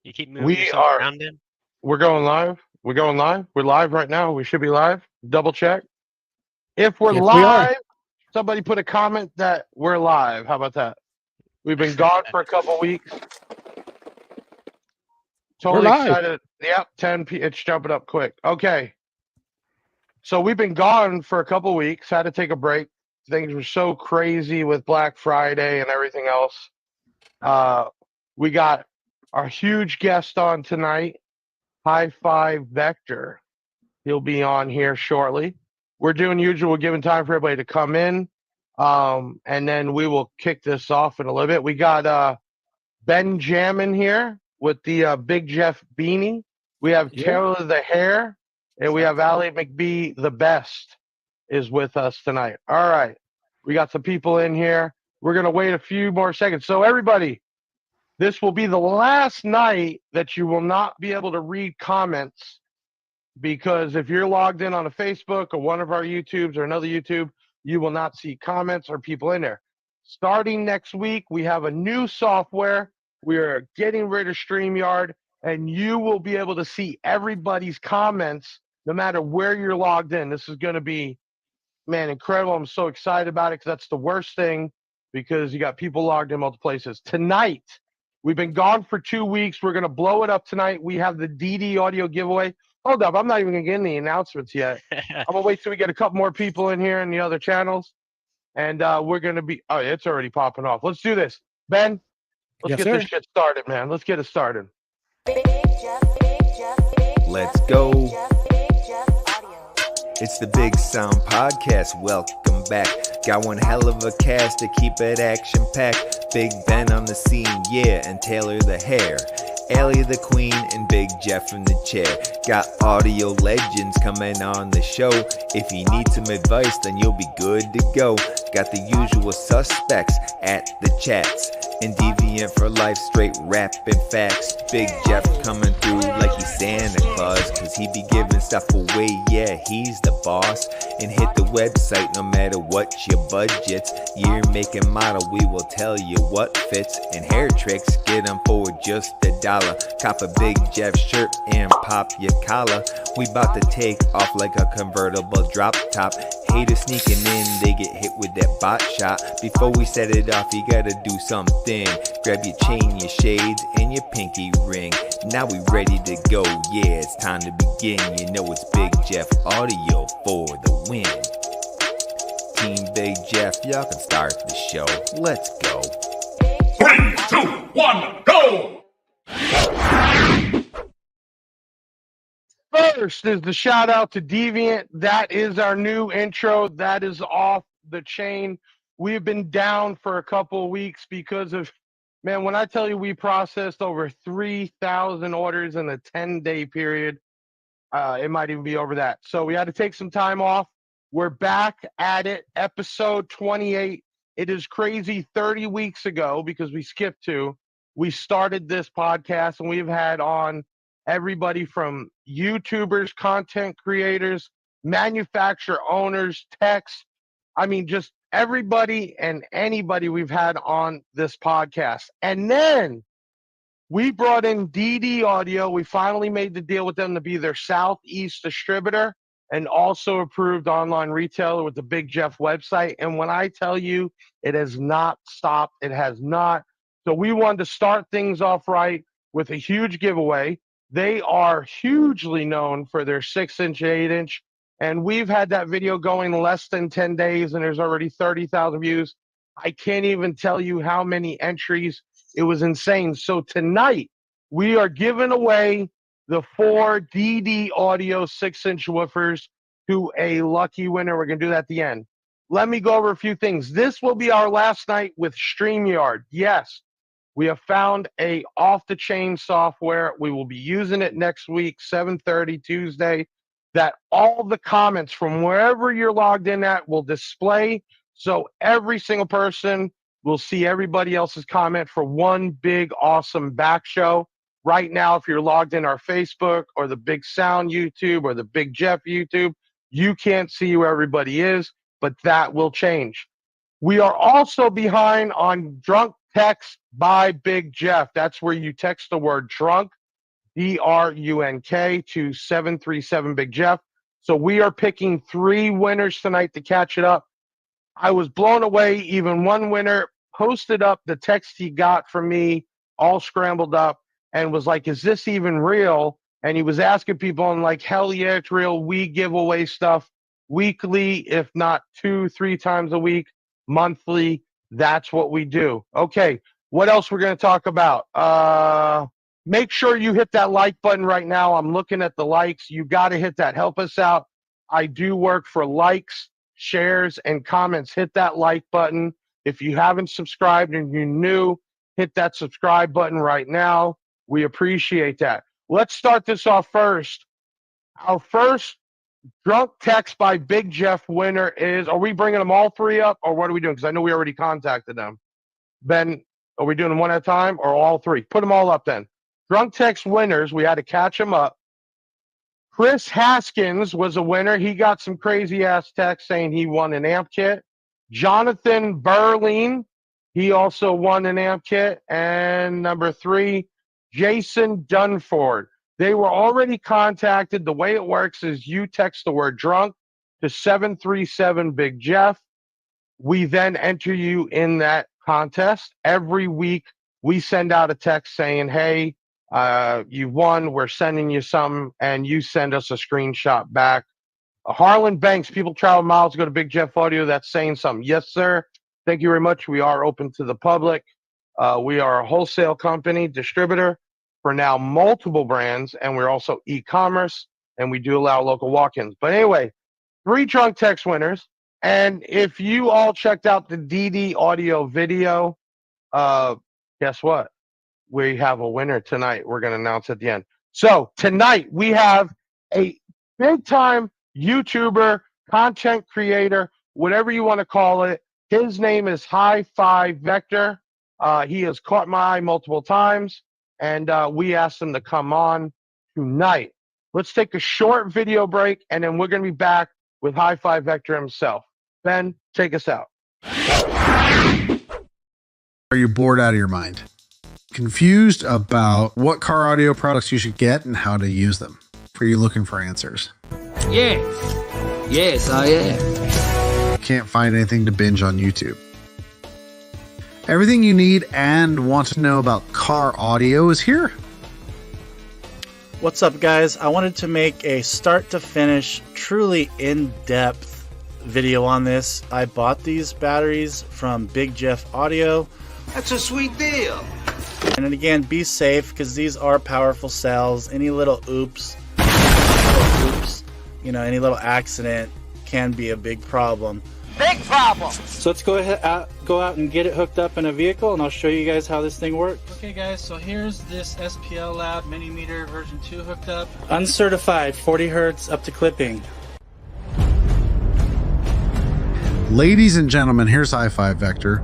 You keep moving We yourself are. around then? We're going live. We're going live. We're live right now. We should be live. Double check. If we're Yes, we are. live, somebody put a comment that we're live. How about that? We've been gone for a couple weeks. We're Totally live. excited. Yep, 10 p. It's jumping up quick. Okay. So we've been gone for a couple weeks. Had to take a break. Things were so crazy with Black Friday and everything else. Uh, we got our huge guest on tonight, HiFi Vector. He'll be on here shortly. We're doing usual, giving time for everybody to come in, and then we will kick this off in a little bit. We got Benjamin here with the Big Jeff beanie. We have Yeah. Taylor the Hair, and we have Allie McBee the Best is with us tonight. All right, we got some people in here. We're gonna wait a few more seconds. So everybody, this will be the last night that you will not be able to read comments, because if you're logged in on a Facebook or one of our YouTubes or another YouTube, you will not see comments or people in there. Starting next week, we have a new software. We are getting rid of StreamYard, and you will be able to see everybody's comments no matter where you're logged in. This is going to be, man, incredible. I'm so excited about it because that's the worst thing, because you got people logged in multiple places. Tonight, we've been gone for 2 weeks. We're going to blow it up tonight. We have the DD audio giveaway. Hold up, I'm not even going to get in the announcements yet. I'm going to wait till we get a couple more people in here in the other channels. And we're going to be, oh, it's already popping off. Let's do this. Ben, let's Yes, get this sir. shit started, man. Let's get it started. Let's go. It's the Big Sound Podcast. Welcome back. Got one hell of a cast to keep it action packed. Big Ben on the scene, yeah, and Taylor the Hair. Allie the Queen and Big Jeff in the chair. Got audio legends coming on the show. If you need some advice, then you'll be good to go. Got the usual suspects at the chats. And Deviant for life, straight rapping facts. Big Jeff coming through like he's Santa Claus, cause he be giving stuff away, yeah, he's the boss. And hit the website no matter what your budget's. Year, make, and model, we will tell you what fits. And hair tricks, get them for just $1. Cop a Big Jeff shirt and pop your collar. We bout to take off like a convertible drop top. Haters sneaking in, they get hit with that bot shot. Before we set it off, you gotta do something. Grab your chain, your shades, and your pinky ring. Now we ready to go, yeah, it's time to begin. You know it's Big Jeff audio for the win. Team Big Jeff, y'all can start the show. Let's go. 3, 2, 1, go! First is the shout out to Deviant. That is our new intro. That is off the chain. We have been down for a couple of weeks because of, man, when I tell you we processed over 3,000 orders in a 10-day period, it might even be over that. So we had to take some time off. We're back at it, episode 28. It is crazy. 30 weeks ago, because we skipped 2, we started this podcast, and we've had on everybody from YouTubers, content creators, manufacturer owners, techs. I mean, just everybody and anybody we've had on this podcast. And then we brought in DD Audio. We finally made the deal with them to be their Southeast distributor and also approved online retailer with the Big Jeff website. And when I tell you, it has not stopped. It has not. So we wanted to start things off right with a huge giveaway. They are hugely known for their 6-inch, 8-inch, and we've had that video going less than 10 days, and there's already 30,000 views. I can't even tell you how many entries. It was insane. So tonight, we are giving away the 4 DD Audio 6-inch woofers to a lucky winner. We're going to do that at the end. Let me go over a few things. This will be our last night with StreamYard. Yes, we have found a off-the-chain software. We will be using it next week, 7:30 Tuesday, that all the comments from wherever you're logged in at will display. So every single person will see everybody else's comment for one big, awesome back show. Right now, if you're logged in our Facebook or the Big Sound YouTube or the Big Jeff YouTube, you can't see who everybody is, but that will change. We are also behind on drunk Text by Big Jeff. That's where you text the word drunk, DRUNK, to 737 Big Jeff. So we are picking 3 winners tonight to catch it up. I was blown away. Even one winner posted up the text he got from me, all scrambled up, and was like, "Is this even real?" And he was asking people, and like, "Hell yeah, it's real. We give away stuff weekly, if not 2-3 times a week, monthly. That's what we do." Okay, what else we're going to talk about? Make sure you hit that like button right now. I'm looking at the likes. You got to hit that. Help us out. I do work for likes, shares, and comments. Hit that like button. If you haven't subscribed and you're new, hit that subscribe button right now. We appreciate that. Let's start this off first. Our first drunk text by Big Jeff winner is, are we bringing them all 3 up, or what are we doing? Because I know we already contacted them. Ben, are we doing them one at a time or all 3? Put them all up then. Drunk text winners, we had to catch them up. Chris Haskins was a winner. He got some crazy ass text saying he won an amp kit. Jonathan Berline, he also won an amp kit. And number 3, Jason Dunford. They were already contacted. The way it works is you text the word drunk to 737 Big Jeff. We then enter you in that contest. Every week, we send out a text saying, "Hey, you won. We're sending you something," and you send us a screenshot back. Harlan Banks, people travel miles to go to Big Jeff Audio. That's saying something. Yes, sir. Thank you very much. We are open to the public. We are a wholesale company, distributor for now multiple brands, and we're also e-commerce, and we do allow local walk-ins. But anyway, 3 drunk text winners. And if you all checked out the DD audio video, guess what? We have a winner tonight. We're going to announce at the end. So tonight we have a big time YouTuber, content creator, whatever you want to call it. His name is HiFi Vector. He has caught my eye multiple times, and we asked him to come on tonight. Let's take a short video break, and then we're going to be back with HiFi Vector himself. Ben, take us out. Are you bored out of your mind? Confused about what car audio products you should get and how to use them? Are you looking for answers? Yes, I am. Can't find anything to binge on YouTube. Everything you need and want to know about car audio is here. What's up, guys? I wanted to make a start to finish, truly in-depth video on this. I bought these batteries from Big Jeff Audio. That's a sweet deal. And then again, be safe because these are powerful cells. Any little oops, any little accident can be a big problem. Big problem. So let's go out and get it hooked up in a vehicle, and I'll show you guys how this thing works. Okay, guys, so here's this SPL Lab Mini Meter version 2 hooked up. Uncertified, 40 hertz up to clipping. Ladies and gentlemen, here's HiFi Vector.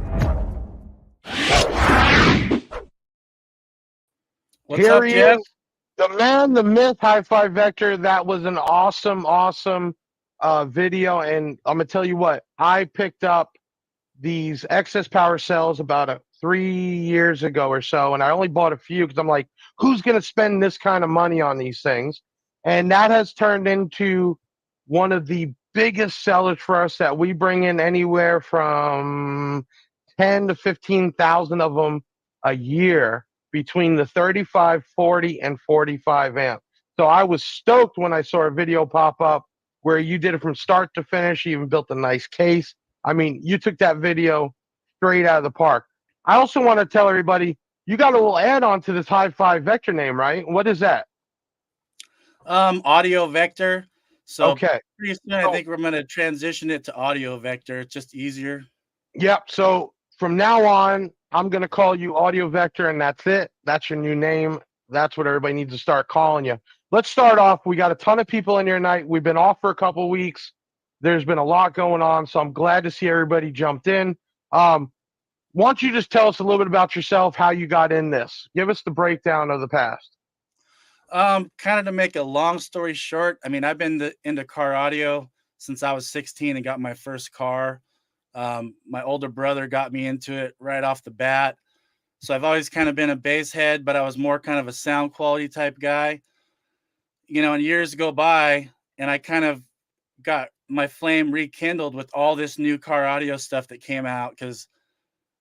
What's Here up, he Jeff? is, the man, the myth, HiFi Vector. That was an awesome video. And I'm going to tell you what, I picked up these excess power cells about 3 years ago or so, and I only bought a few because I'm like, who's going to spend this kind of money on these things? And that has turned into one of the biggest sellers for us, that we bring in anywhere from 10 to 15,000 of them a year between the 35, 40, and 45 amp. So I was stoked when I saw a video pop up where you did it from start to finish. You even built a nice case. I mean, you took that video straight out of the park. I also want to tell everybody, you got a little add-on to this HiFi Vector name, right? What is that? Audio Vector. So okay. Pretty soon, I think we're going to transition it to Audio Vector. It's just easier. Yep. So from now on, I'm going to call you Audio Vector, and that's it. That's your new name. That's what everybody needs to start calling you. Let's start off. We got a ton of people in here tonight. We've been off for a couple of weeks. There's been a lot going on, so I'm glad to see everybody jumped in. Why don't you just tell us a little bit about yourself, how you got in this? Give us the breakdown of the past. Kind of to make a long story short, I mean, I've been into car audio since I was 16 and got my first car. My older brother got me into it right off the bat. So I've always kind of been a bass head, but I was more kind of a sound quality type guy. And years go by, and I kind of got my flame rekindled with all this new car audio stuff that came out, because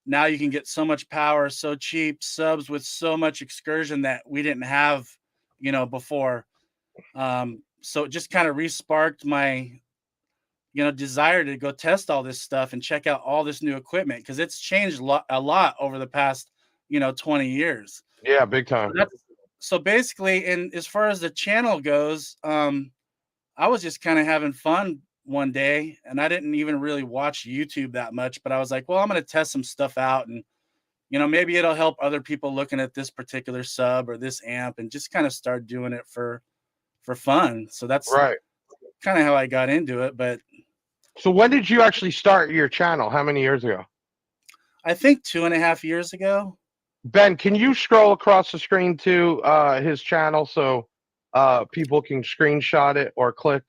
now you can get so much power so cheap, subs with so much excursion that we didn't have, before. So it just kind of re-sparked my desire to go test all this stuff and check out all this new equipment, because it's changed a lot over the past 20 years. Yeah, big time. So basically, and as far as the channel goes, I was just kind of having fun one day, and I didn't even really watch YouTube that much, but I was like, well, I'm going to test some stuff out, and maybe it'll help other people looking at this particular sub or this amp, and just kind of start doing it for fun. So that's Right. kind of how I got into it. But So when did you actually start your channel? How many years ago? I think 2.5 years ago. Ben, can you scroll across the screen to his channel so people can screenshot it or click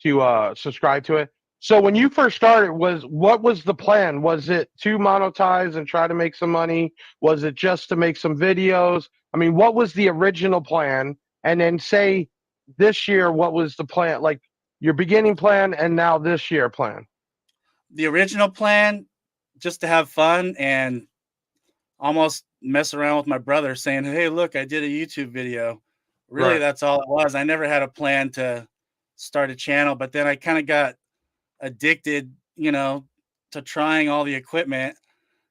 to subscribe to it? So when you first started, what was the plan? Was it to monetize and try to make some money? Was it just to make some videos? I mean, what was the original plan? And then say this year, what was the plan? Like your beginning plan and now this year plan? The original plan, just to have fun and almost mess around with my brother, saying, hey, look, I did a YouTube video. Really, Right. that's all it was. I never had a plan to start a channel, but then I kind of got addicted, to trying all the equipment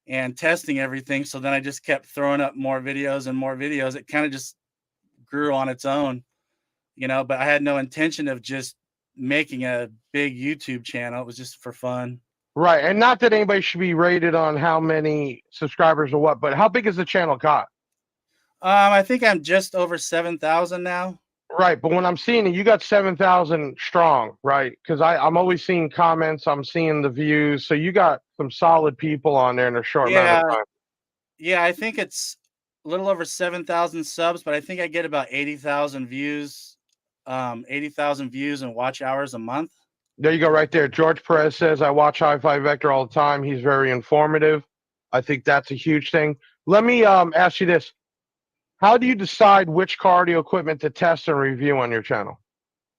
and testing everything. So then I just kept throwing up more videos and more videos. It kind of just grew on its own, but I had no intention of just making a big YouTube channel. It was just for fun. Right. And not that anybody should be rated on how many subscribers or what, but how big is the channel got? I think I'm just over 7,000 now. Right. But when I'm seeing it, you got 7,000 strong, right? Because I'm always seeing comments, I'm seeing the views. So you got some solid people on there in a short amount of time. Yeah, I think it's a little over 7,000 subs, but I think I get about 80,000 views, 80,000 views and watch hours a month. There you go, right there. George Perez says, I watch HiFi Vector all the time. He's very informative. I think that's a huge thing. Let me ask you this. How do you decide which car audio equipment to test and review on your channel?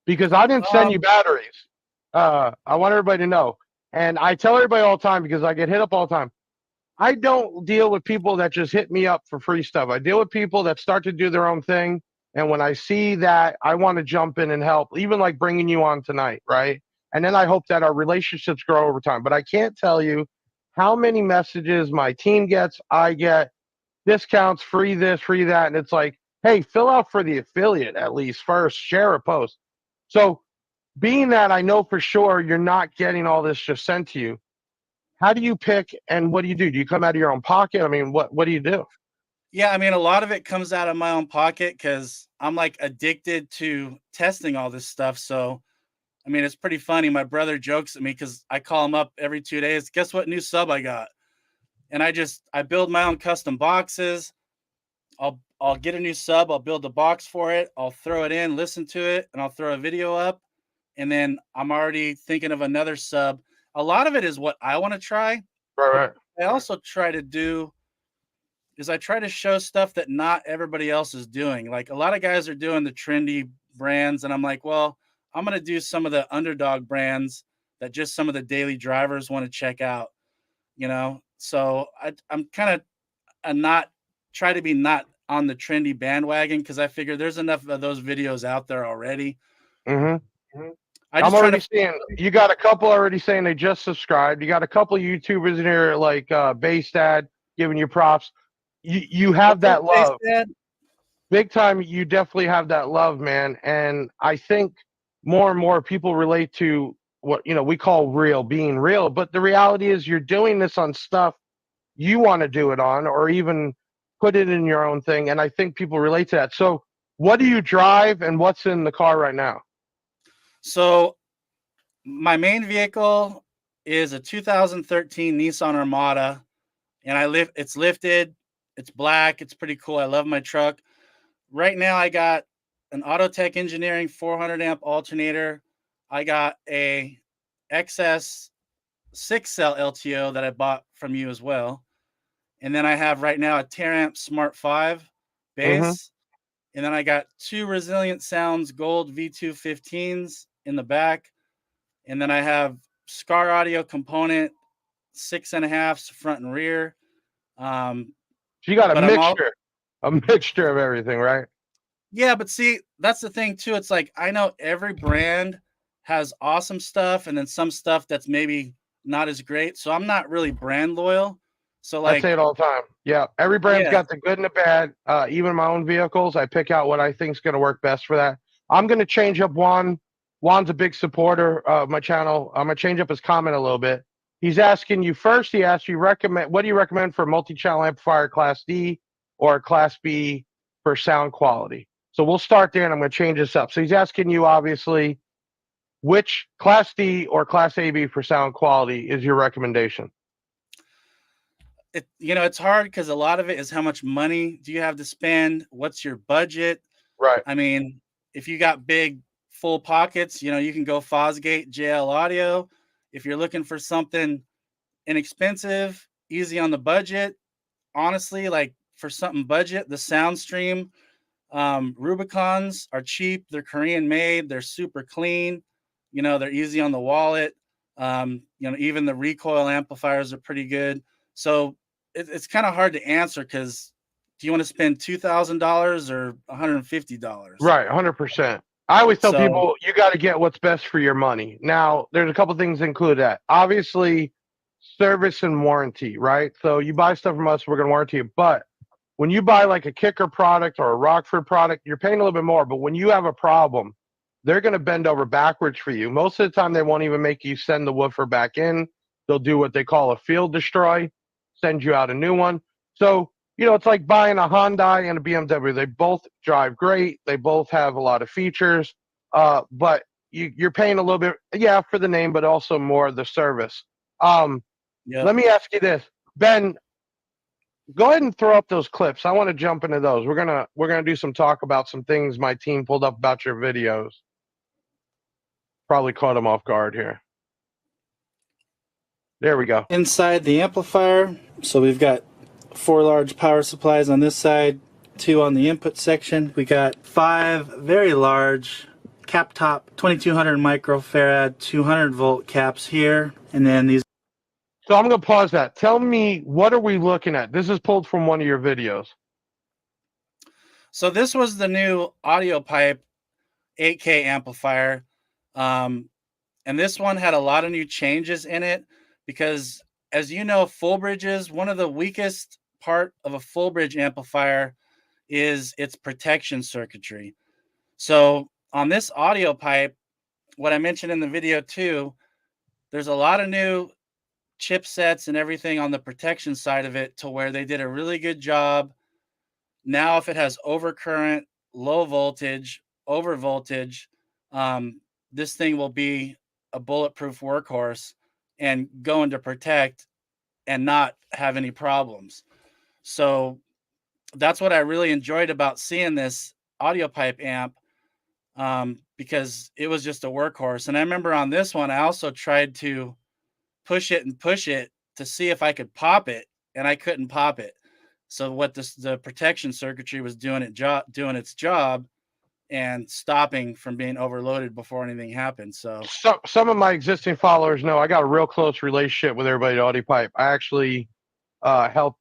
Because I didn't send you batteries. I want everybody to know. And I tell everybody all the time, because I get hit up all the time. I don't deal with people that just hit me up for free stuff. I deal with people that start to do their own thing. And when I see that, I want to jump in and help, even like bringing you on tonight, right? And then I hope that our relationships grow over time. But I can't tell you how many messages my team gets, I get, discounts, free this, free that. And it's like, hey, fill out for the affiliate at least first, share a post. So being that I know for sure you're not getting all this just sent to you, how do you pick and what do you do? Do you come out of your own pocket? I mean, what do you do? Yeah, I mean, a lot of it comes out of my own pocket because I'm like addicted to testing all this stuff. So, I mean, it's pretty funny. My brother jokes at me because I call him up every 2 days. Guess what new sub I got? And I build my own custom boxes. I'll get a new sub. I'll build a box for it. I'll throw it in, listen to it, and I'll throw a video up. And then I'm already thinking of another sub. A lot of it is what I want to try. Right. I also try to do is I try to show stuff that not everybody else is doing. Like a lot of guys are doing the trendy brands, and I'm like, well, I'm going to do some of the underdog brands that just some of the daily drivers want to check out, So I'm kind of not try to be not on the trendy bandwagon because I figure there's enough of those videos out there already. Mm-hmm. I'm already seeing you got a couple already saying they just subscribed. You got a couple of YouTubers in here like Bass Dad giving you props. You have that love. Big time, you definitely have that love, man. And I think more and more people relate to what we call real, being real. But the reality is you're doing this on stuff you want to do it on or even put it in your own thing. And I think people relate to that. So what do you drive and what's in the car right now? So my main vehicle is a 2013 Nissan Armada, and it's lifted, it's black, it's pretty cool. I love my truck. Right now I got an Autotech Engineering 400 amp alternator. I got a XS 6-cell LTO that I bought from you as well. And then I have right now a Teramp Smart 5 bass. And then I got 2 Resilient Sounds Gold V215s in the back. And then I have Scar Audio component 6.5s front and rear. So you got a mixture of everything, right? Yeah, but see, that's the thing too. It's like I know every brand has awesome stuff and then some stuff that's maybe not as great. So I'm not really brand loyal. So I like say it all the time. Yeah, every brand's got the good and the bad. Even my own vehicles, I pick out what I think is going to work best for that. I'm going to change up Juan. Juan's a big supporter of my channel. I'm going to change up his comment a little bit. He's asking you first. He asked you what do you recommend for multi-channel amplifier Class D or Class B for sound quality? So we'll start there, and I'm going to change this up. So he's asking you obviously which Class D or Class AB for sound quality is your recommendation. It's hard because a lot of it is how much money do you have to spend? What's your budget? Right. I mean, if you got big full pockets, you can go Fosgate JL Audio. If you're looking for something inexpensive, easy on the budget, honestly, like for something budget, the Soundstream Rubicons are cheap. They're Korean made. They're super clean. They're easy on the wallet. Even the recoil amplifiers are pretty good. So it's kind of hard to answer because do you want to spend $2,000 or $150? Right, 100%. I always tell people you got to get what's best for your money. Now, there's a couple things included that. Obviously, service and warranty, right? So you buy stuff from us, we're going to warranty it. But when you buy like a Kicker product or a Rockford product, you're paying a little bit more. But when you have a problem, they're going to bend over backwards for you. Most of the time, they won't even make you send the woofer back in. They'll do what they call a field destroy, send you out a new one. So, it's like buying a Hyundai and a BMW. They both drive great. They both have a lot of features. But you're paying a little bit, for the name, but also more the service. Let me ask you this, Ben. Go ahead and throw up those clips. I want to jump into those. We're gonna do some talk about some things my team pulled up about your videos. Probably caught them off guard here. There we go. Inside the amplifier, so we've got 4 large power supplies on this side, 2 on the input section. We got 5 very large cap top 2200 microfarad 200 volt caps here, and then these. So I'm going to pause that. Tell me, what are we looking at? This is pulled from one of your videos. So this was the new audio pipe 8K amplifier. And this one had a lot of new changes in it because, as you know, full bridges, one of the weakest part of a full bridge amplifier is its protection circuitry. So on this audio pipe, what I mentioned in the video too, there's a lot of new chipsets and everything on the protection side of it to where they did a really good job. Now, if it has overcurrent, low voltage, over voltage, this thing will be a bulletproof workhorse and going to protect and not have any problems. So that's what I really enjoyed about seeing this audio pipe amp, because it was just a workhorse. And I remember on this one, I also tried to push it to see if I could pop it, and I couldn't pop it. So what the protection circuitry was doing its job and stopping from being overloaded before anything happened. So some of my existing followers know I got a real close relationship with everybody at Audio Pipe. I actually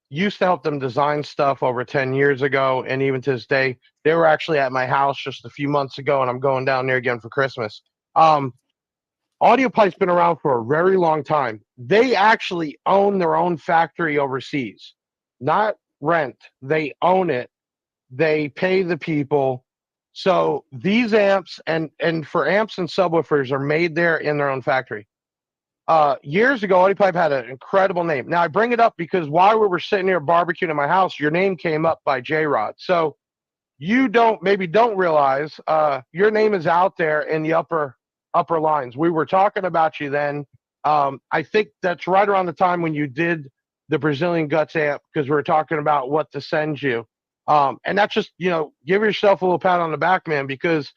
used to help them design stuff over 10 years ago, and even to this day, they were actually at my house just a few months ago, and I'm going down there again for Christmas. Audio Pipe's been around for a very long time. They actually own their own factory overseas, not rent. They own it. They pay the people. So these amps and for amps and subwoofers are made there in their own factory. Years ago, Audio Pipe had an incredible name. Now I bring it up because while we were sitting here barbecuing at my house, your name came up by J-Rod. So you don't realize your name is out there in the upper lines. We were talking about you then. I think that's right around the time when you did the Brazilian Guts amp, because we were talking about what to send you. And that's just, give yourself a little pat on the back, man, because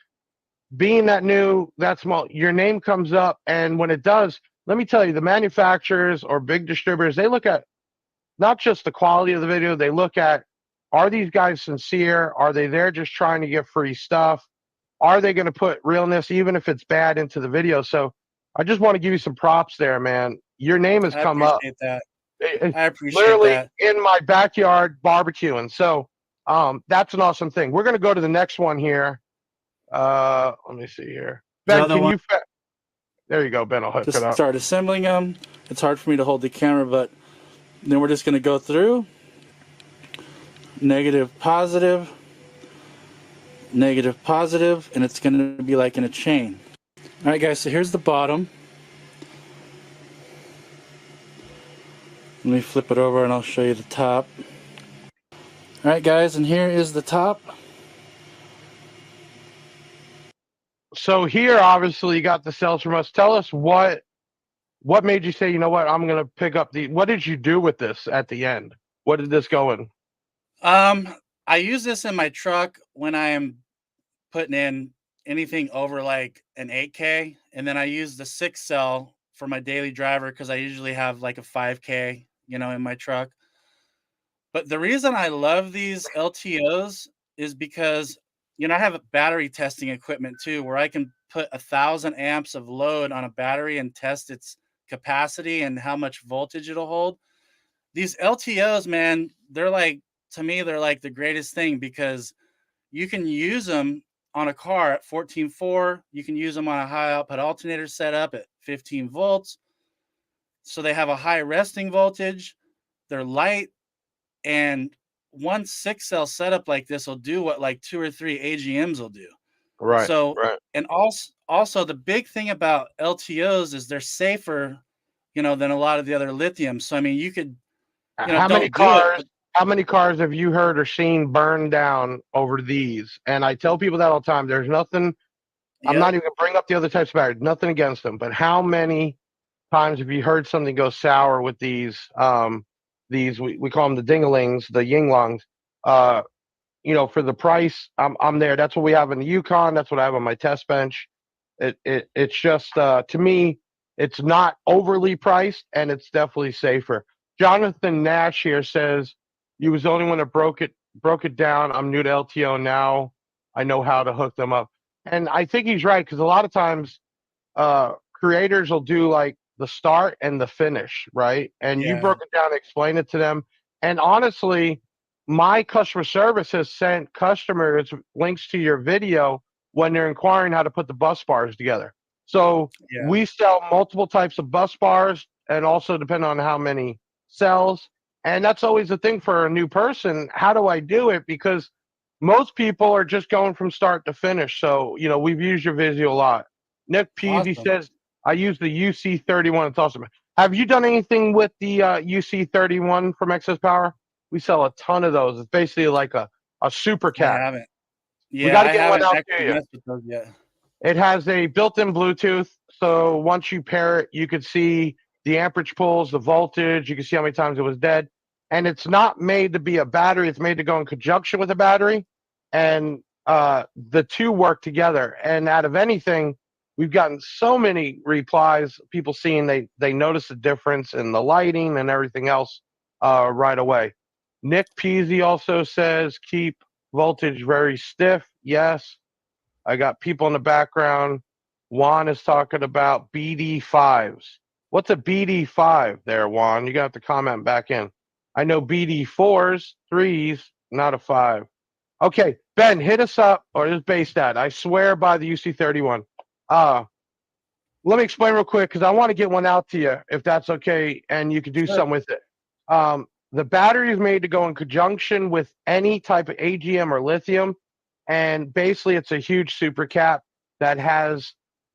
being that new, that small, your name comes up. And when it does, let me tell you, the manufacturers or big distributors, they look at not just the quality of the video. They look at, are these guys sincere? Are they there just trying to get free stuff? Are they going to put realness, even if it's bad, into the video? So I just want to give you some props there, man. Your name has I come up. appreciate that. I appreciate Literally that. in my backyard barbecuing. So that's an awesome thing. We're going to go to the next one here. Let me see here. Ben, can you? There you go, Ben. I'll hook Just it up. start assembling them. It's hard for me to hold the camera, but then we're just going to go through. Negative, positive, negative, positive, and it's going to be like in a chain. All right, guys, so here's the bottom. Let me flip it over and I'll show you the top. All right, guys, and here is the top. So here, obviously, you got the cells from us. Tell us what made you say, you know what, I'm going to pick up the, what did you do with this at the end? What did this go in? I use this in my truck when I am putting in anything over like an 8K, and then I use the 6 cell for my daily driver because I usually have like a 5K, you know, in my truck. But the reason I love these LTOs is because, you know, I have a battery testing equipment too, where I can put 1,000 amps of load on a battery and test its capacity and how much voltage it'll hold. These LTOs, man, they're like, to me, they're like the greatest thing because you can use them on a car at 14.4. You can use them on a high output alternator setup at 15 volts. So they have a high resting voltage. They're light. And one 6 cell setup like this will do what like 2 or 3 AGMs will do. Right. So, right. and also the big thing about LTOs is they're safer, you know, than a lot of the other lithium. So, I mean, you could, you know, How many don't do it, cars? How many cars have you heard or seen burned down over these? And I tell people that all the time. There's nothing. I'm Yep. not even going to bring up the other types of batteries. Nothing against them, but how many times have you heard something go sour with these? These we call them the dingalings, the yinglongs. You know, for the price, I'm there. That's what we have in the Yukon. That's what I have on my test bench. It's just to me, it's not overly priced, and it's definitely safer. Jonathan Nash here says you was the only one that broke it down. I'm new to LTO now. I know how to hook them up, and I think he's right because a lot of times creators will do like the start and the finish, right? And you Yeah. broke it down, explain it to them, and honestly, my customer service has sent customers links to your video when they're inquiring how to put the bus bars together. So Yeah. we sell multiple types of bus bars and also depend on how many cells. And that's always the thing for a new person. How do I do it? Because most people are just going from start to finish. So, you know, we've used your video a lot. Nick Peasy Awesome. says, I use the UC31. It's awesome. Have you done anything with the UC31 from Excess Power? We sell a ton of those. It's basically like a super I cap. haven't. We Yeah, got to I get one haven't out to actually you. messed with those yet. It has a built-in Bluetooth, so once you pair it, you can see the amperage pulls, the voltage. You can see how many times it was dead. And it's not made to be a battery. It's made to go in conjunction with a battery. And the two work together. And out of anything, we've gotten so many replies, people seeing they notice the difference in the lighting and everything else right away. Nick Peasy also says, keep voltage very stiff. Yes. I got people in the background. Juan is talking about BD5s. What's a BD5 there, Juan? You're going to have to comment back in. I know BD4s, 3s, not a 5. Okay, Ben, hit us up, or this base stat. I swear by the UC31. Let me explain real quick because I want to get one out to you, if that's okay, and you can do something with it. The battery is made to go in conjunction with any type of AGM or lithium, and basically it's a huge super cap that has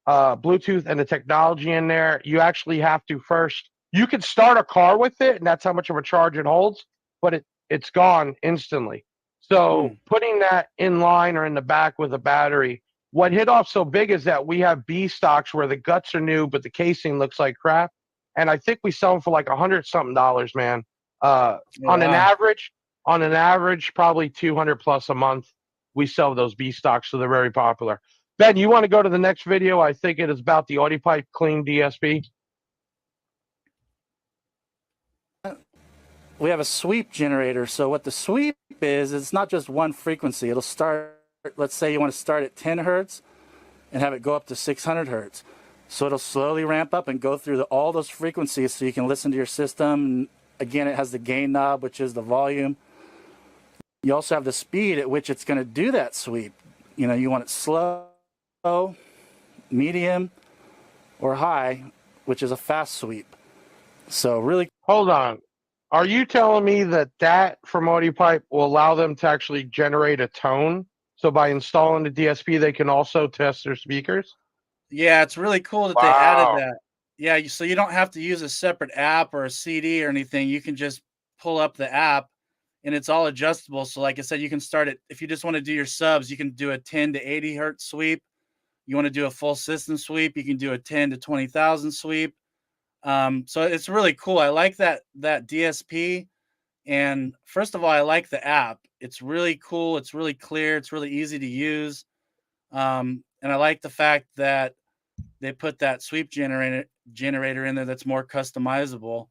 Bluetooth and the technology in there. You actually have to first, you can start a car with it, and that's how much of a charge it holds, but it's gone instantly. So putting that in line or in the back with a battery, what hit off so big is that we have B stocks where the guts are new, but the casing looks like crap. And I think we sell them for like $100-something, man. On an average, probably 200 plus a month. We sell those B stocks, so they're very popular. Ben, you want to go to the next video? I think it is about the AudioPipe Clean DSP. we have a sweep generator. So what the sweep is, it's not just one frequency. It'll start, let's say you want to start at 10 hertz and have it go up to 600 hertz. So it'll slowly ramp up and go through all those frequencies so you can listen to your system. And again, it has the gain knob, which is the volume. You also have the speed at which it's going to do that sweep. You know, you want it slow, medium, or high, which is a fast sweep. So really, Hold on. Are you telling me that from AudioPipe will allow them to actually generate a tone? So by installing the DSP, they can also test their speakers? yeah, it's really cool that they added that. Yeah, so you don't have to use a separate app or a CD or anything. You can just pull up the app, and it's all adjustable. So like I said, you can start it. If you just want to do your subs, you can do a 10 to 80 hertz sweep. You want to do a full system sweep, you can do a 10 to 20,000 sweep. So it's really cool. I like that DSP. And first of all, I like the app. It's really cool. It's really clear. It's really easy to use. And I like the fact that they put that sweep generator in there that's more customizable.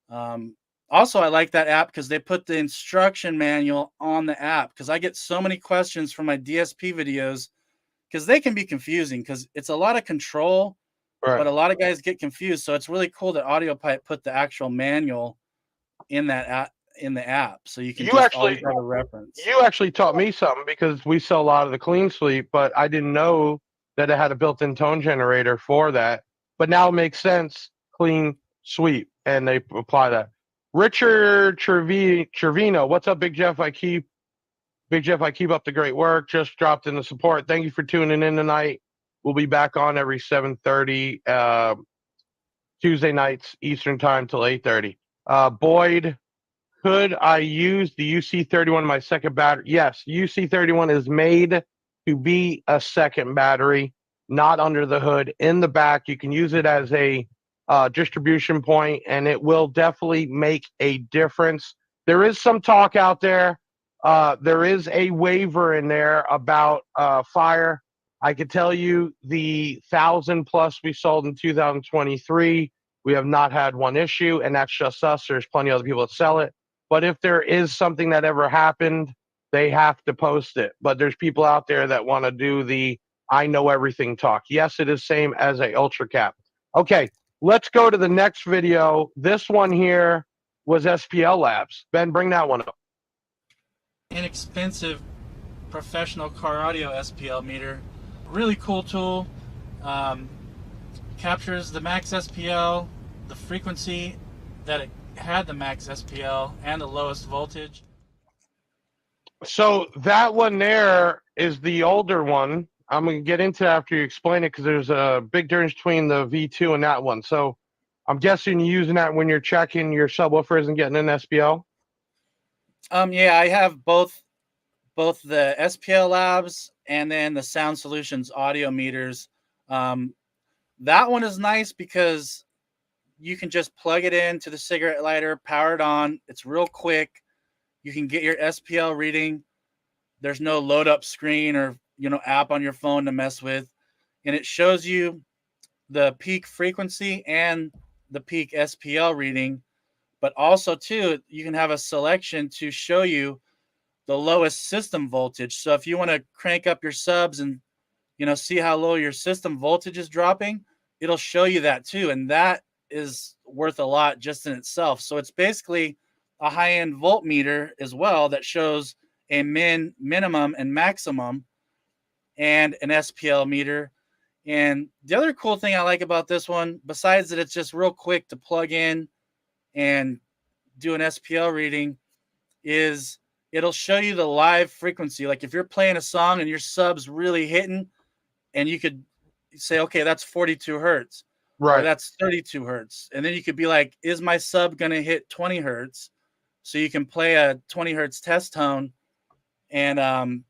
Also, I like that app because they put the instruction manual on the app, because I get so many questions from my DSP videos, because they can be confusing because it's a lot of control, Right. but a lot of guys get confused. So it's really cool that AudioPipe put the actual manual in that app, so you can always have a reference. You actually taught me something, because we sell a lot of the clean sweep, but I didn't know that it had a built-in tone generator for that. But now it makes sense, clean sweep, and they apply that. Richard Trevino, what's up, Big Jeff? I keep up the great work. Just dropped in the support. Thank you for tuning in tonight. We'll be back on every 7:30 Tuesday nights Eastern time till 8:30. Boyd, could I use the UC31 in my second battery? Yes, UC31 is made to be a second battery, not under the hood. In the back, you can use it as a distribution point, and it will definitely make a difference. There is some talk out there. There is a waiver in there about fire. I could tell you the 1,000 plus we sold in 2023, we have not had one issue, and that's just us. There's plenty of other people that sell it. But if there is something that ever happened, they have to post it. But there's people out there that want to do the I know everything talk. Yes, it is same as a Ultra Cap. Okay, let's go to the next video. This one here was SPL Labs. Ben, bring that one up. Inexpensive professional car audio SPL meter. Really cool tool. Captures the max SPL, the frequency that it had the max SPL, and the lowest voltage. So that one there is the older one. I'm going to get into that after you explain it, because there's a big difference between the V2 and that one. So I'm guessing you're using that when you're checking your subwoofers and getting an SPL? Yeah, I have both the SPL Labs and then the Sound Solutions audio meters. That one is nice because you can just plug it into the cigarette lighter, power it on. It's real quick. You can get your SPL reading. There's no load up screen or app on your phone to mess with, and it shows you the peak frequency and the peak SPL reading. But also too, you can have a selection to show you the lowest system voltage. So if you want to crank up your subs and see how low your system voltage is dropping, it'll show you that too, and that is worth a lot just in itself. So it's basically a high-end voltmeter as well that shows a minimum and maximum, and an SPL meter. And the other cool thing I like about this one, besides that it's just real quick to plug in and do an SPL reading, is it'll show you the live frequency. Like if you're playing a song and your sub's really hitting, and you could say, okay, that's 42 hertz. Right. Or that's 32 hertz. And then you could be like, is my sub going to hit 20 hertz? So you can play a 20 hertz test tone, and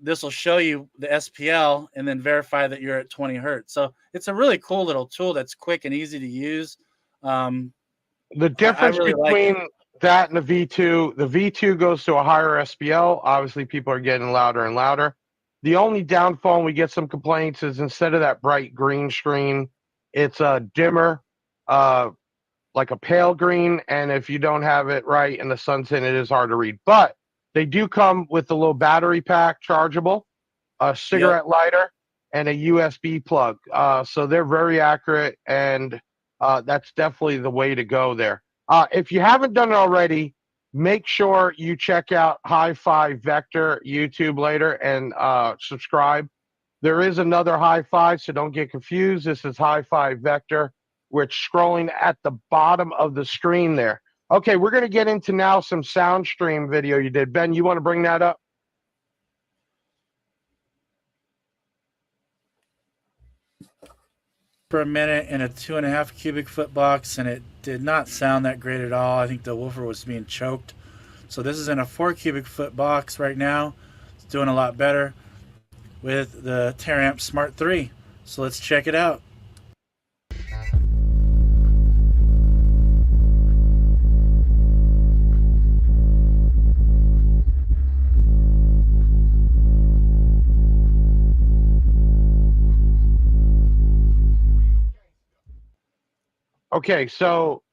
this will show you the SPL and then verify that you're at 20 hertz. So it's a really cool little tool that's quick and easy to use. The difference really between that and the V2 goes to a higher SPL. Obviously, people are getting louder and louder. The only downfall, and we get some complaints, is instead of that bright green screen, it's a dimmer. like a pale green, and if you don't have it right in the sunset, it is hard to read. But they do come with a little battery pack, chargeable, a cigarette lighter, and a USB plug. So they're very accurate, and that's definitely the way to go there. If you haven't done it already, make sure you check out HiFi Vector YouTube later and subscribe. There is another HiFi, so don't get confused. This is HiFi Vector, which scrolling at the bottom of the screen there. Okay, we're going to get into now some sound stream video you did. Ben, you want to bring that up? For a minute in a 2.5 cubic foot box, and it did not sound that great at all. I think the woofer was being choked. So this is in a 4 cubic foot box right now. It's doing a lot better with the Teramp Smart 3. So let's check it out. Okay, so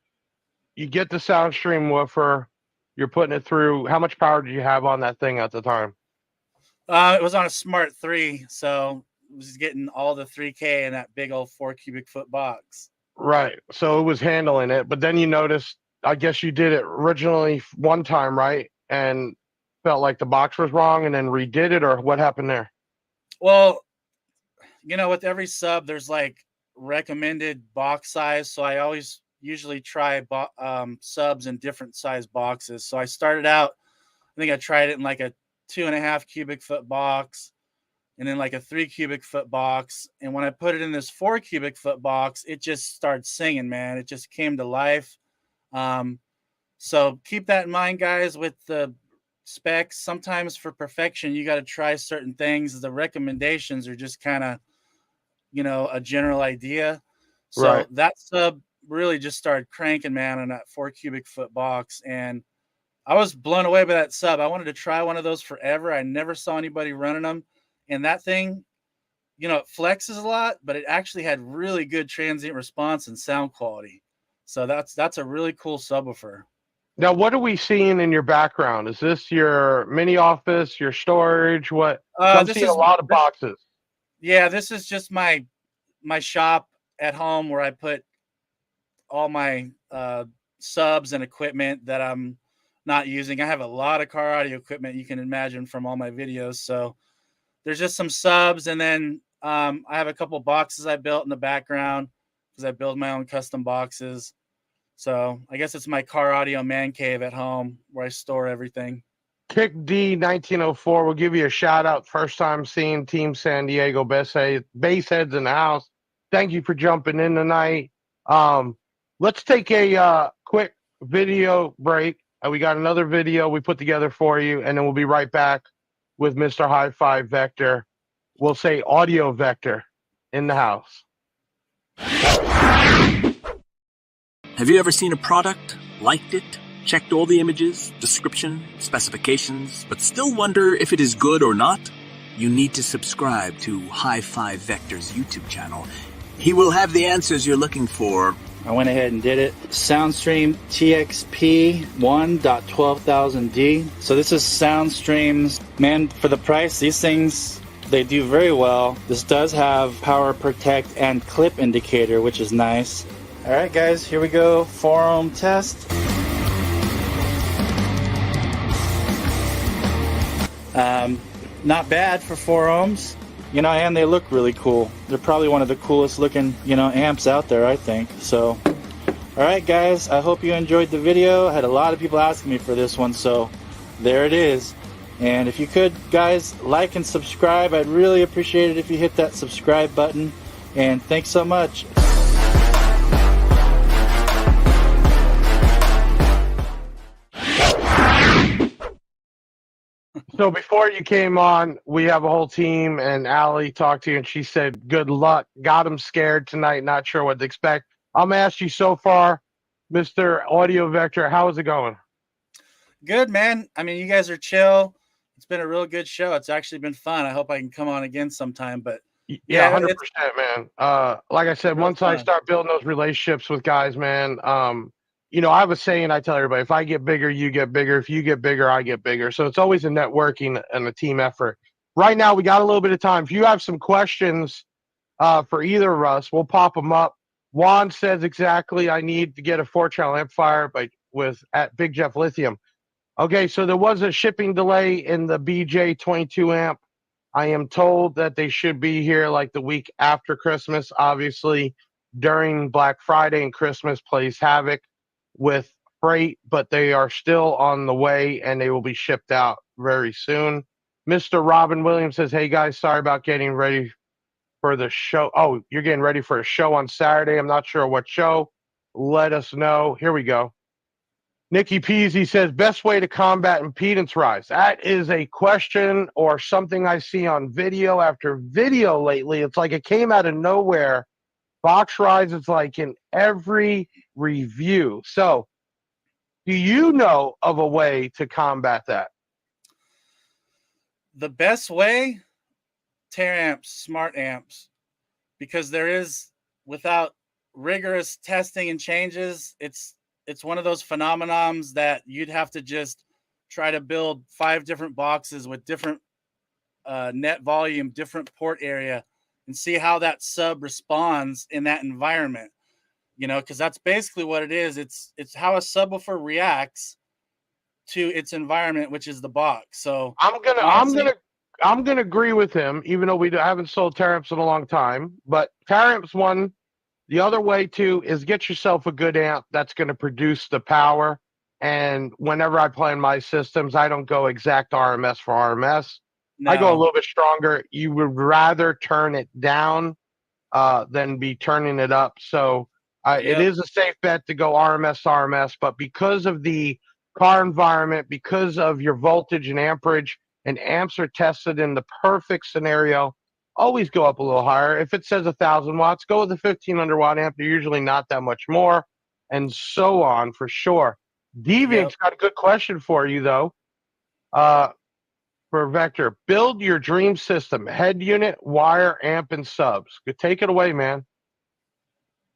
you get the SoundStream woofer, you're putting it through. How much power did you have on that thing at the time? It was on a Smart 3, so it was getting all the 3K in that big old 4 cubic foot box. Right, so it was handling it, but then you noticed, I guess you did it originally one time, right? And felt like the box was wrong and then redid it, or what happened there? Well, you know, with every sub, there's like recommended box size. So I always usually try subs in different size boxes. So I started out, I think I tried it in like a 2.5 cubic foot box, and then like a 3 cubic foot box. And when I put it in this 4 cubic foot box, it just started singing, man. It just came to life. So keep that in mind, guys, with the specs. Sometimes for perfection, you got to try certain things. The recommendations are just kind of, you know, a general idea. So Right. that sub really just started cranking, man, on that 4 cubic foot box. And I was blown away by that sub. I wanted to try one of those forever. I never saw anybody running them. And that thing, you know, it flexes a lot, but it actually had really good transient response and sound quality. So that's a really cool subwoofer. Now, what are we seeing in your background? Is this your mini office, your storage? What? I'm This seeing is a lot of boxes. Yeah, this is just my shop at home where I put all my subs and equipment that I'm not using. I have a lot of car audio equipment, you can imagine, from all my videos. So there's just some subs, and then I have a couple boxes I built in the background because I build my own custom boxes. So I guess it's my car audio man cave at home where I store everything. Kick D 1904 will give you a shout out. First time seeing Team San Diego bass heads in the house. Thank you for jumping in tonight. Let's take a quick video break. We got another video we put together for you, and then we'll be right back with Mr. HiFi Vector. We'll say Audio Vector in the house. Have you ever seen a product, liked it, checked all the images, description, specifications, but still wonder if it is good or not? You need to subscribe to HiFi Vector's YouTube channel. He will have the answers you're looking for. I went ahead and did it. SoundStream TXP 1.12000D. So this is SoundStream's, man, for the price, these things, they do very well. This does have power protect and clip indicator, which is nice. All right, guys, here we go. 4-ohm test. Not bad for 4 ohms. You know, and they look really cool. They're probably one of the coolest looking, you know, amps out there, I think. So, all right, guys, I hope you enjoyed the video. I had a lot of people asking me for this one, so there it is. And if you could, guys, like and subscribe. I'd really appreciate it if you hit that subscribe button. And thanks so much. So before you came on, we have a whole team, and Allie talked to you, and she said, good luck. Got them scared tonight, not sure what to expect. I'm going to ask you so far, Mr. Audio Vector, how is it going? Good, man. I mean, you guys are chill. It's been a real good show. It's actually been fun. I hope I can come on again sometime. But Yeah, Yeah, 100%, man. Like I said, real once I fun. start building those relationships with guys, man, I have a saying I tell everybody: if I get bigger, you get bigger. If you get bigger, I get bigger. So it's always a networking and a team effort. Right now, we got a little bit of time. If you have some questions for either of us, we'll pop them up. Juan says exactly, I need to get a 4-channel amplifier, but with at Big Jeff Lithium. Okay, so there was a shipping delay in the BJ 22 amp. I am told that they should be here like the week after Christmas. Obviously, during Black Friday and Christmas plays havoc with freight, but they are still on the way and they will be shipped out very soon. Mr. Robin Williams says, "Hey guys, sorry about getting ready for the show. Oh, you're getting ready for a show on Saturday. I'm not sure what show. Let us know." Here we go. Nikki Peasy says, best way to combat impedance rise. That is a question or something I see on video after video lately. It's like it came out of nowhere. Box rise is like in every review. So, do you know of a way to combat that? The best way, tear amps, smart amps, because there is, without rigorous testing and changes, it's one of those phenomenons that you'd have to just try to build 5 different boxes with different net volume, different port area, and see how that sub responds in that environment. Because that's basically what it is. It's how a subwoofer reacts to its environment, which is the box. So honestly, I'm gonna agree with him, even though we haven't sold Taramps in a long time. But Taramps one, the other way too is get yourself a good amp that's going to produce the power. And whenever I plan my systems, I don't go exact RMS for RMS. I go a no. little bit stronger. You would rather turn it down than be turning it up. So it Yep. is a safe bet to go RMS, but because of the car environment, because of your voltage and amperage, and amps are tested in the perfect scenario, always go up a little higher. If it says 1,000 watts, go with a 1,500 watt amp. They're usually not that much more, and so on for sure. Yep. Deviant's got a good question for you though. For Vector, build your dream system: head unit, wire, amp, and subs. Take it away, man.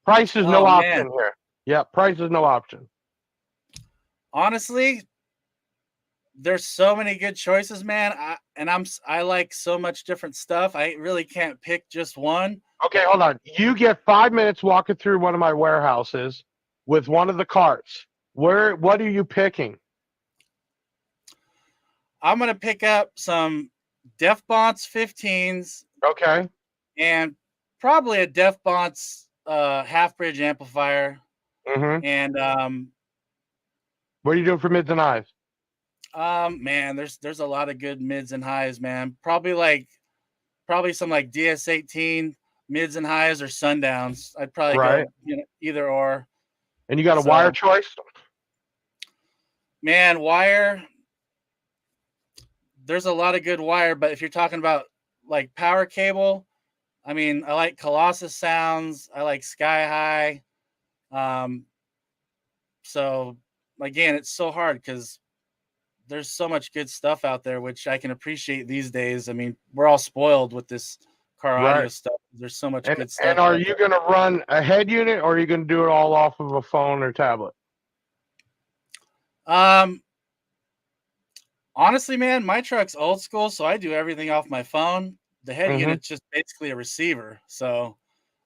Price is no Oh man. option here. Yeah, price is no option. Honestly, there's so many good choices, man. I like so much different stuff. I really can't pick just one. Okay, hold on. You get 5 minutes walking through one of my warehouses with one of the carts. What are you picking? I'm gonna pick up some Def Bonts 15s Okay. and probably a Def Bonts half bridge amplifier. Mm-hmm. And What are you doing for mids and highs? man, there's a lot of good mids and highs, man. Probably some like DS18 mids and highs or sundowns. I'd probably Right. go, either or. And you got a So, wire choice? man, wire. There's a lot of good wire, but if you're talking about like power cable, I mean, I like Colossus sounds. I like Sky High. So again, it's so hard because there's so much good stuff out there, which I can appreciate these days. I mean, we're all spoiled with this car audio Right. stuff. There's so much good And stuff are out you there. going to run a head unit, or are you going to do it all off of a phone or tablet? Honestly, man, my truck's old school, so I do everything off my phone. The head Mm-hmm. unit's just basically a receiver. So,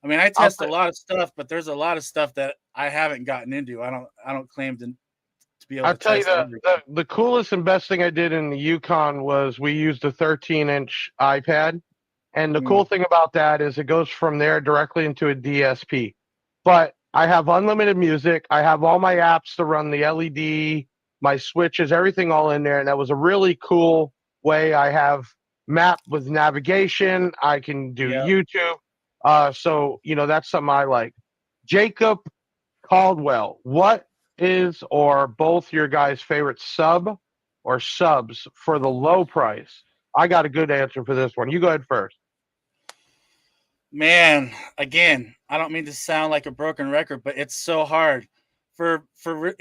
I mean, I I'll test a say, lot of stuff, but there's a lot of stuff that I haven't gotten into. I don't claim to be able I'll to tell you test everything. the coolest and best thing I did in the Yukon was we used a 13-inch iPad. And the cool thing about that is it goes from there directly into a DSP. But I have unlimited music. I have all my apps to run the LED, my switches, everything all in there. And that was a really cool way. I have map with navigation. I can do Yeah. YouTube. So, that's something I like. Jacob Caldwell, what is or both your guys' favorite sub or subs for the low price? I got a good answer for this one. You go ahead first. Man, again, I don't mean to sound like a broken record, but it's so hard. For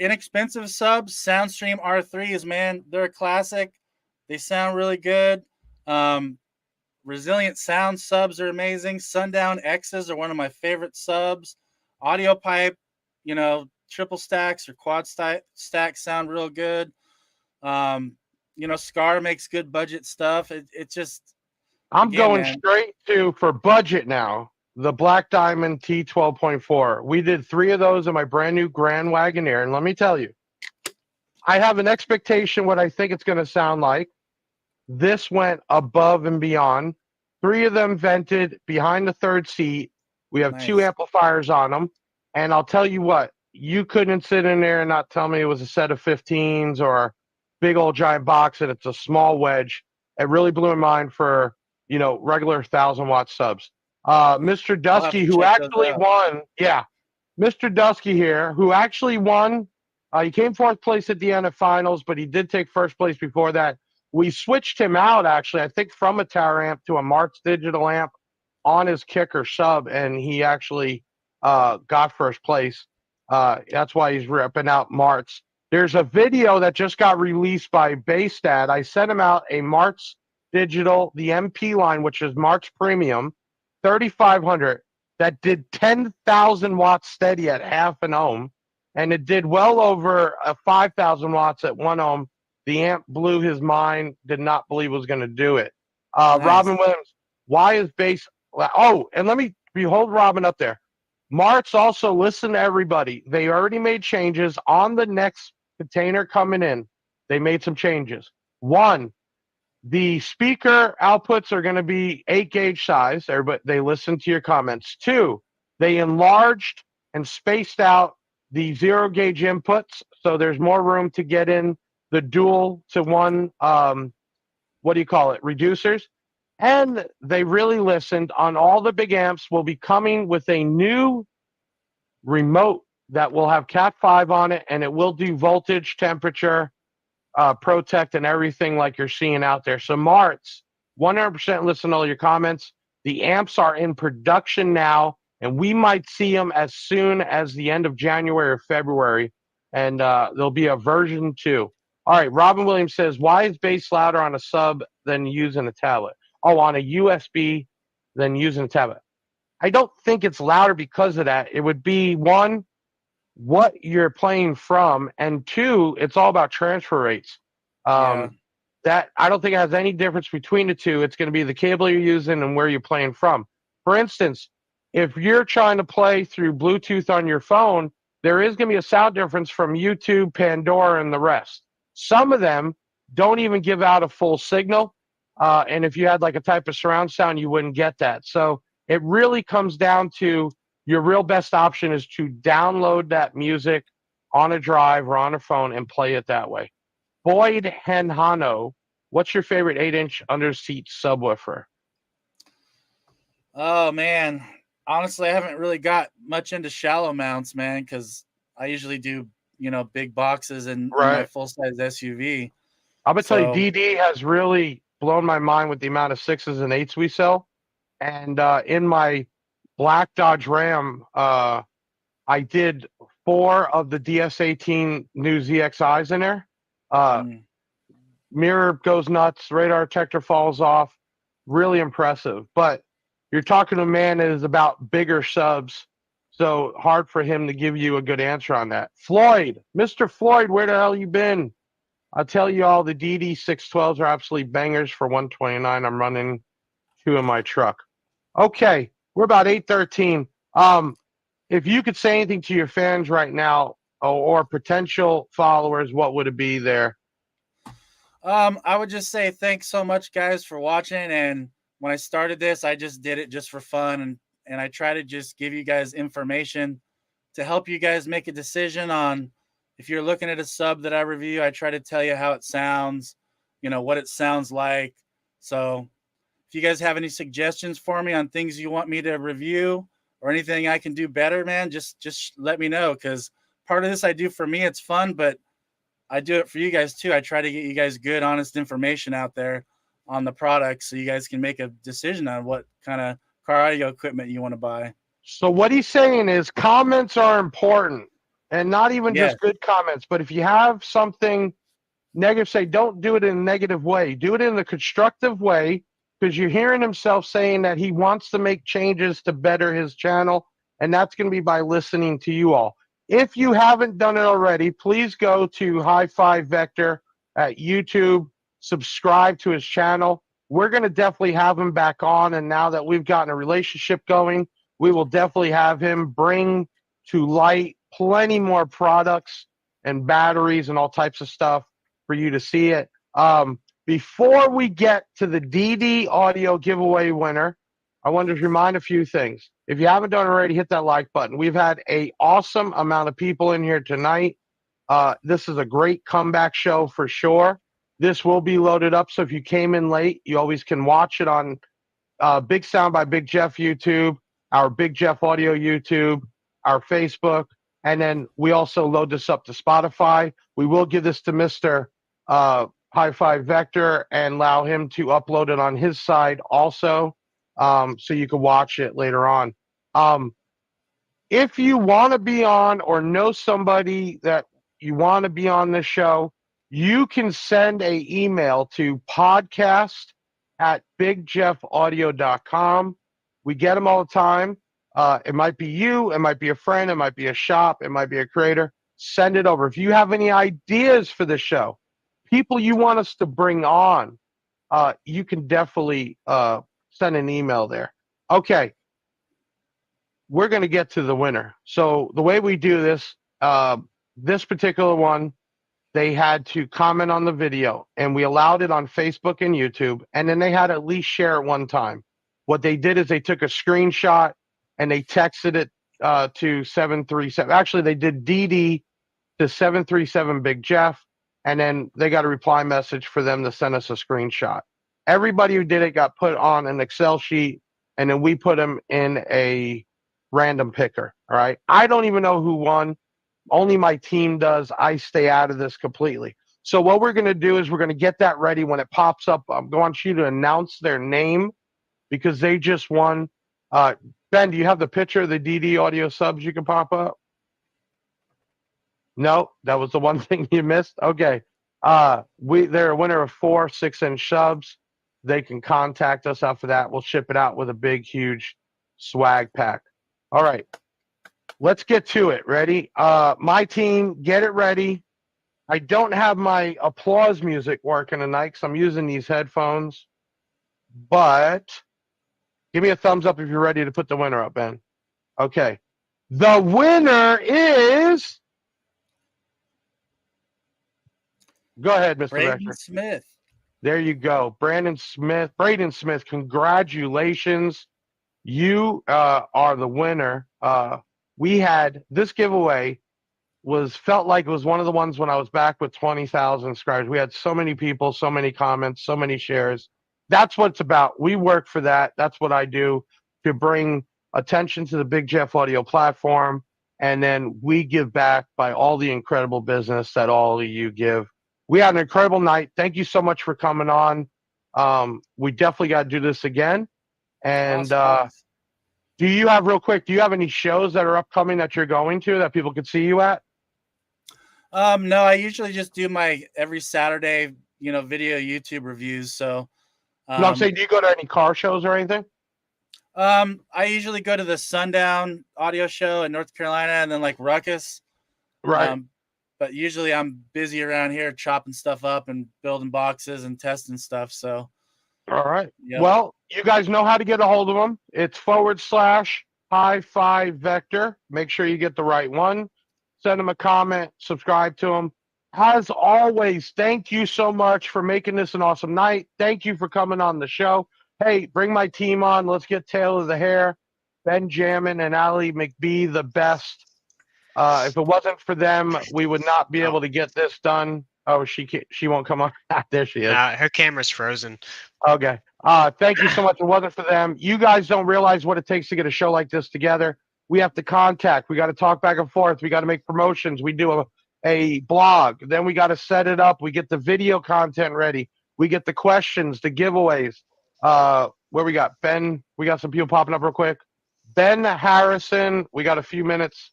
inexpensive subs, Soundstream R3s, man, they're a classic. They sound really good. Resilient Sound subs are amazing. Sundown X's are one of my favorite subs. Audio Pipe, triple stacks or quad stacks sound real good. Scar makes good budget stuff. It just, I'm again, going man. straight to, for budget now, the Black Diamond T12.4. We did 3 of those in my brand new Grand Wagoneer. And let me tell you, I have an expectation what I think it's going to sound like. This went above and beyond. 3 of them vented behind the third seat. We have Nice. 2 amplifiers on them. And I'll tell you what, you couldn't sit in there and not tell me it was a set of 15s or a big old giant box and it's a small wedge. It really blew my mind for, regular 1,000-watt subs. Mr. Dusky, who actually won. Yeah. Mr. Dusky here, who actually won. He came 4th place at the NF finals, but he did take 1st place before that. We switched him out, actually, I think from a tower amp to a Martz digital amp on his kicker sub, and he actually got 1st place. That's why he's ripping out Martz. There's a video that just got released by Baystat. I sent him out a Martz digital, the MP line, which is Martz Premium, 3500, that did 10,000 watts steady at half an ohm, and it did well over 5,000 watts at 1 ohm. The amp blew his mind, did not believe it was going to do it. Nice. Robin Williams, why is bass? Oh, and let me hold Robin up there. Martz also, listen to everybody. They already made changes on the next container coming in. They made some changes. 1, the speaker outputs are going to be 8 gauge size. Everybody, they listened to your comments. 2, they enlarged and spaced out the 0 gauge inputs, so there's more room to get in the dual to 1, reducers. And they really listened on all the big amps. Will be coming with a new remote that will have Cat 5 on it, and it will do voltage, temperature, protect, and everything like you're seeing out there. So Martz, 100% listen to all your comments. The amps are in production now, and we might see them as soon as the end of January or February, and there'll be a version 2. All right, Robin Williams says, why is bass louder on a sub than using a tablet? Oh, on a USB than using a tablet. I don't think it's louder because of that. It would be, 1, what you're playing from, and 2, it's all about transfer rates. That I don't think it has any difference between the 2. It's going to be the cable you're using and where you're playing from. For instance, if you're trying to play through Bluetooth on your phone, there is going to be a sound difference from YouTube, Pandora, and the rest. Some of them don't even give out a full signal. And if you had like a type of surround sound, you wouldn't get that. So it really comes down to your real best option is to download that music on a drive or on a phone and play it that way. Boyd Henhano, what's your favorite 8-inch under-seat subwoofer? Oh, man. Honestly, I haven't really got much into shallow mounts, man, because I usually do, big boxes in my full-size SUV. I'm going to tell you, DD has really blown my mind with the amount of 6s and 8s we sell. And in my black Dodge Ram, I did 4 of the DS18 new ZXIs in there. Mirror goes nuts, radar detector falls off. Really impressive. But you're talking to a man that is about bigger subs, so hard for him to give you a good answer on that. Floyd, Mr. Floyd, where the hell you been? I'll tell you all, the DD612s are absolutely bangers for 129. I'm running 2 in my truck. Okay, we're about 8:13. If you could say anything to your fans right now or potential followers, what would it be there? I would just say thanks so much, guys, for watching. And when I started this, I just did it just for fun. And I try to just give you guys information to help you guys make a decision on if you're looking at a sub that I review. I try to tell you how it sounds, what it sounds like. So if you guys have any suggestions for me on things you want me to review or anything I can do better, man, just let me know. Because part of this I do for me, it's fun, but I do it for you guys too. I try to get you guys good, honest information out there on the product so you guys can make a decision on what kind of car audio equipment you want to buy. So what he's saying is comments are important, and not even just good comments, but if you have something negative, say don't do it in a negative way. Do it in a constructive way, because you're hearing himself saying that he wants to make changes to better his channel, and that's going to be by listening to you all. If you haven't done it already, please go to HiFi Vector at YouTube, subscribe to his channel. We're going to definitely have him back on, and now that we've gotten a relationship going, we will definitely have him bring to light plenty more products and batteries and all types of stuff for you to see it. Before we get to the DD audio giveaway winner, I wanted to remind a few things. If you haven't done it already, hit that like button. We've had an awesome amount of people in here tonight. This is a great comeback show for sure. This will be loaded up, so if you came in late, you always can watch it on Big Sound by Big Jeff YouTube, our Big Jeff Audio YouTube, our Facebook, and then we also load this up to Spotify. We will give this to Mr. HiFi Vector and allow him to upload it on his side also, so you can watch it later on. If you want to be on or know somebody that you want to be on this show, you can send an email to podcast@bigjeffaudio.com. We get them all the time. It might be you, it might be a friend, it might be a shop, it might be a creator. Send it over. If you have any ideas for the show, people you want us to bring on, you can definitely send an email there. Okay, we're going to get to the winner. So the way we do this, this particular one, they had to comment on the video, and we allowed it on Facebook and YouTube, and then they had to at least share it one time. What they did is they took a screenshot and they texted it to 737. Actually, they did DD to 737 Big Jeff, and then they got a reply message for them to send us a screenshot. Everybody who did it got put on an Excel sheet, and then we put them in a random picker. All right. I don't even know who won. Only my team does. I stay out of this completely. So what we're going to do is we're going to get that ready. When it pops up, I'm going to you to announce their name because they just won. Ben, do you have the picture of the DD audio subs you can pop up? No, that was the one thing you missed. Okay. They're a winner of 4 6-inch subs. They can contact us after that. We'll ship it out with a big, huge swag pack. All right. Let's get to it. Ready? My team, get it ready. I don't have my applause music working tonight because I'm using these headphones. But give me a thumbs up if you're ready to put the winner up, Ben. Okay. The winner is... Go ahead, Mr. Braden Vector. Smith. There you go. Braden Smith, congratulations. You are the winner. We had this giveaway felt like it was one of the ones when I was back with 20,000 subscribers. We had so many people, so many comments, so many shares. That's what it's about. We work for that. That's what I do, to bring attention to the Big Jeff Audio platform. And then we give back by all the incredible business that all of you give. We had an incredible night. Thank you so much for coming on. We definitely got to do this again. And do you have, real quick, do you have any shows that are upcoming that you're going to that people could see you at? No, I usually just do my every Saturday, video YouTube reviews. So No, I'm saying, do you go to any car shows or anything? I usually go to the Sundown audio show in North Carolina and then like Ruckus. Right. But usually I'm busy around here chopping stuff up and building boxes and testing stuff. So, all right. Yep. Well, you guys know how to get a hold of them. It's /HiFi Vector. Make sure you get the right one. Send them a comment, subscribe to them. As always, thank you so much for making this an awesome night. Thank you for coming on the show. Hey, bring my team on. Let's get Taylor the Hair, Benjamin, and Ali McBee the best. If it wasn't for them, we would not be able to get this done. Oh, she won't come on. There she is. Her camera's frozen. Okay. Thank you so much. If it wasn't for them, you guys don't realize what it takes to get a show like this together. We have to contact. We got to talk back and forth. We got to make promotions. We do a blog. Then we got to set it up. We get the video content ready. We get the questions, the giveaways. Where we got Ben? We got some people popping up real quick. Ben Harrison. We got a few minutes.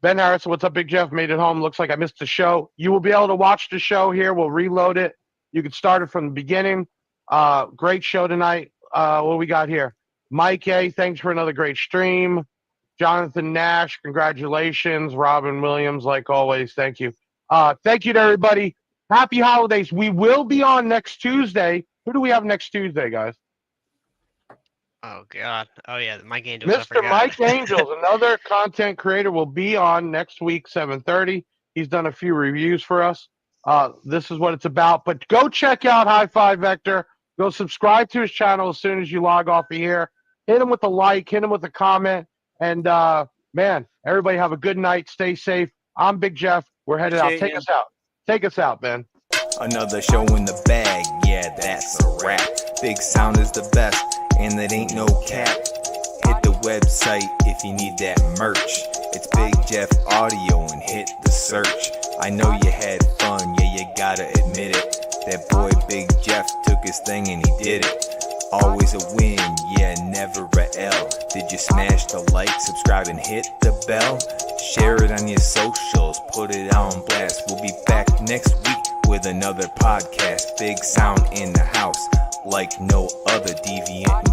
Ben Harrison, what's up, Big Jeff? Made it home. Looks like I missed the show. You will be able to watch the show here. We'll reload it. You can start it from the beginning. Great show tonight. What we got here? Mike A, thanks for another great stream. Jonathan Nash, congratulations. Robin Williams, like always, thank you. Thank you to everybody. Happy holidays. We will be on next Tuesday. Who do we have next Tuesday, guys? Oh God! Oh yeah, Mike Angels. Mr. Mike Angels, another content creator, will be on next week, 7:30. He's done a few reviews for us. This is what it's about. But go check out HiFi Vector. Go subscribe to his channel as soon as you log off of here. Hit him with a like. Hit him with a comment. And, man, everybody have a good night. Stay safe. I'm Big Jeff. We're headed out. Take us out. Take us out, Ben. Another show in the bag, yeah, that's a wrap. Big Sound is the best, and it ain't no cap. Hit the website if you need that merch. It's Big Jeff Audio and hit the search. I know you had fun, yeah, you gotta admit it. That boy Big Jeff took his thing and he did it. Always a win, yeah, never a L. Did you smash the like, subscribe, and hit the bell? Share it on your socials, put it on blast. We'll be back next week with another podcast. Big Sound in the house, like no other deviant